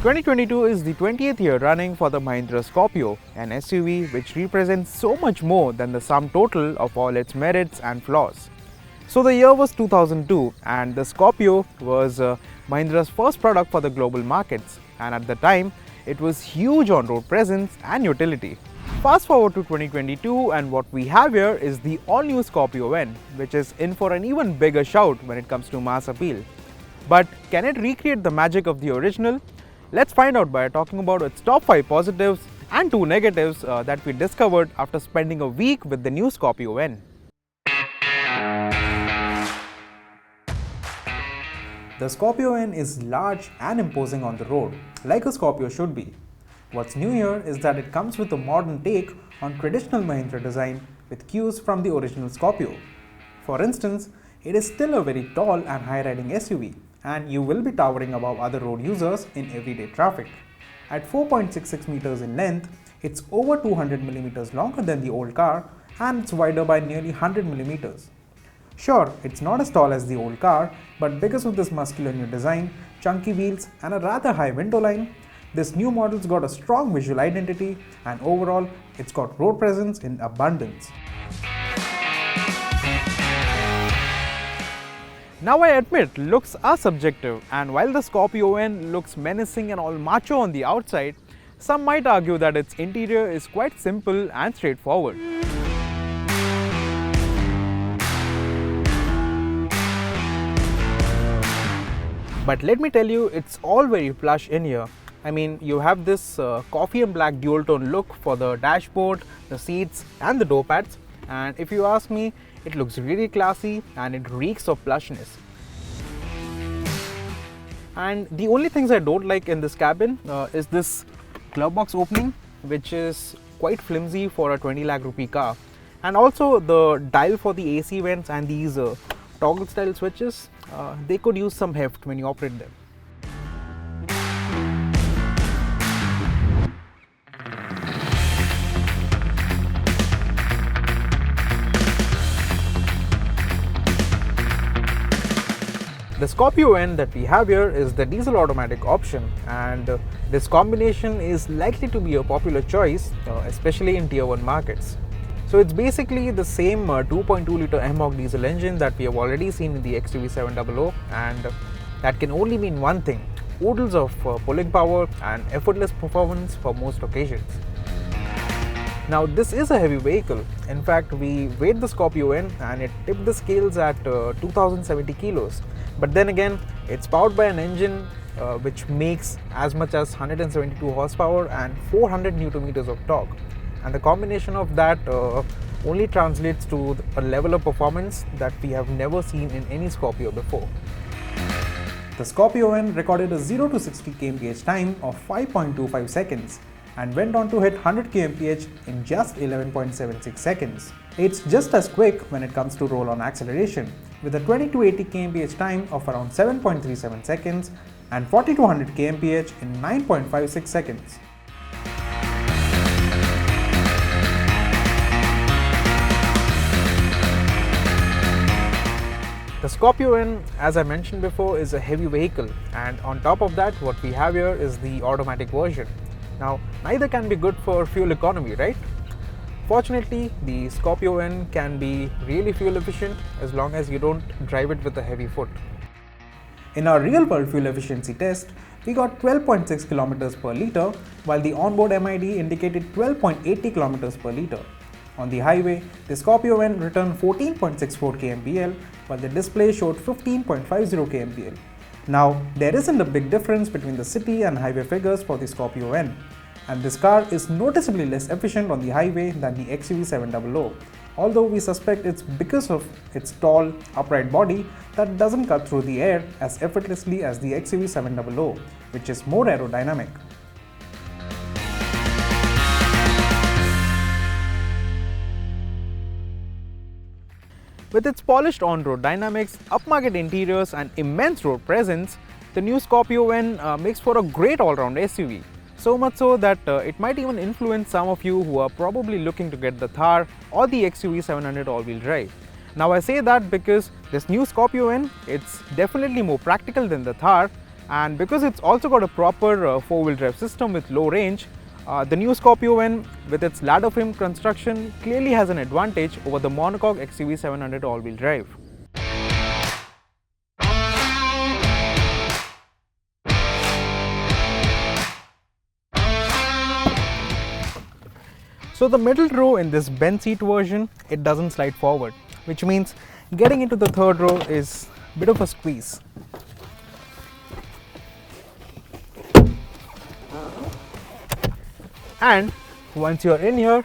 2022 is the 20th year running for the Mahindra Scorpio, an SUV which represents so much more than the sum total of all its merits and flaws. So the year was 2002 and the Scorpio was Mahindra's first product for the global markets, and at the time it was huge on road presence and utility. Fast forward to 2022 and what we have here is the all-new Scorpio-N, which is in for an even bigger shout when it comes to mass appeal. But can it recreate the magic of the original? Let's find out by talking about its top 5 positives and 2 negatives that we discovered after spending a week with the new Scorpio-N. The Scorpio-N is large and imposing on the road, like a Scorpio should be. What's new here is that it comes with a modern take on traditional Mahindra design with cues from the original Scorpio. For instance, it is still a very tall and high-riding SUV, and you will be towering above other road users in everyday traffic. At 4.66 meters in length, it's over 200 millimeters longer than the old car, and it's wider by nearly 100 millimeters. Sure, it's not as tall as the old car, but because of this muscular new design, chunky wheels and a rather high window line, this new model's got a strong visual identity, and overall, it's got road presence in abundance. Now I admit, looks are subjective, and while the Scorpio-N looks menacing and all macho on the outside, some might argue that its interior is quite simple and straightforward. But let me tell you, it's all very plush in here. I mean, you have this coffee and black dual tone look for the dashboard, the seats and the door pads, and if you ask me, it looks really classy and it reeks of plushness. And the only things I don't like in this cabin is this glove box opening, which is quite flimsy for a 20 lakh rupee car. And also the dial for the AC vents and these toggle style switches, they could use some heft when you operate them. The Scorpio-N that we have here is the diesel automatic option, and this combination is likely to be a popular choice, especially in tier 1 markets. So it's basically the same 2.2 liter MOC diesel engine that we have already seen in the XUV700, and that can only mean one thing: oodles of pulling power and effortless performance for most occasions. Now this is a heavy vehicle. In fact, we weighed the Scorpio-N and it tipped the scales at 2070 kilos. But then again, it's powered by an engine which makes as much as 172 horsepower and 400 Newton meters of torque. And the combination of that only translates to a level of performance that we have never seen in any Scorpio before. The Scorpio-N recorded a 0 to 60 kmph time of 5.25 seconds and went on to hit 100 kmph in just 11.76 seconds. It's just as quick when it comes to roll-on acceleration, with a 20 to 80 kmph time of around 7.37 seconds and 40 to 100 kmph in 9.56 seconds. The Scorpio-N, as I mentioned before, is a heavy vehicle, and on top of that, what we have here is the automatic version. Now, neither can be good for fuel economy, right? Fortunately, the Scorpio-N can be really fuel efficient as long as you don't drive it with a heavy foot. In our real-world fuel efficiency test, we got 12.6 km per liter, while the onboard MID indicated 12.80 km per liter. On the highway, the Scorpio-N returned 14.64 kmpl, while the display showed 15.50 kmpl. Now, there isn't a big difference between the city and highway figures for the Scorpio-N, and this car is noticeably less efficient on the highway than the XUV700, although we suspect it's because of its tall, upright body that doesn't cut through the air as effortlessly as the XUV700, which is more aerodynamic. With its polished on-road dynamics, upmarket interiors and immense road presence, the new Scorpio-N makes for a great all-round SUV. So much so that it might even influence some of you who are probably looking to get the Thar or the XUV700 all-wheel drive. Now I say that because this new Scorpio-N, it's definitely more practical than the Thar, And because it's also got a proper four-wheel drive system with low range, the new Scorpio-N with its ladder frame construction clearly has an advantage over the monocoque XUV700 all-wheel drive. So the middle row in this bench seat version, it doesn't slide forward, which means getting into the third row is a bit of a squeeze. And once you're in here,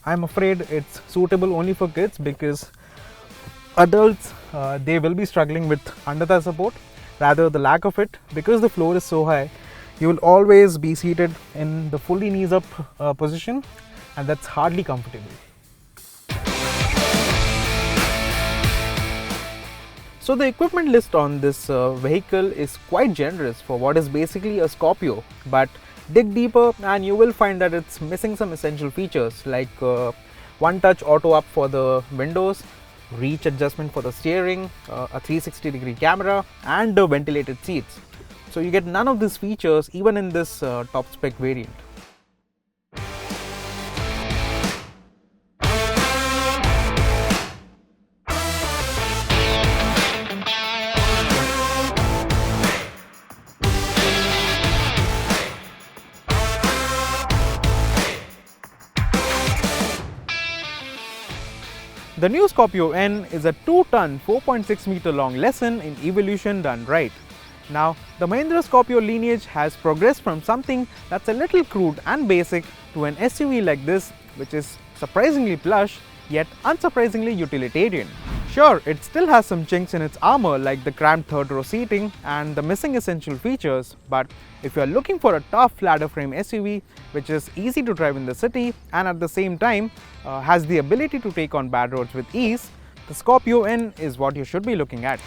I'm afraid it's suitable only for kids, because adults, they will be struggling with under-thigh support, rather the lack of it. Because the floor is so high, you will always be seated in the fully knees up position, and that's hardly comfortable. So the equipment list on this vehicle is quite generous for what is basically a Scorpio, but dig deeper and you will find that it's missing some essential features like one-touch auto up for the windows, reach adjustment for the steering, a 360-degree camera, and ventilated seats. So you get none of these features even in this top spec variant. The new Scorpio-N is a 2-ton, 4.6 meter long lesson in evolution done right. Now, the Mahindra Scorpio lineage has progressed from something that's a little crude and basic to an SUV like this, which is surprisingly plush, yet unsurprisingly utilitarian. Sure, it still has some chinks in its armor like the cramped third row seating and the missing essential features, but if you are looking for a tough ladder frame SUV which is easy to drive in the city and at the same time has the ability to take on bad roads with ease, the Scorpio-N is what you should be looking at.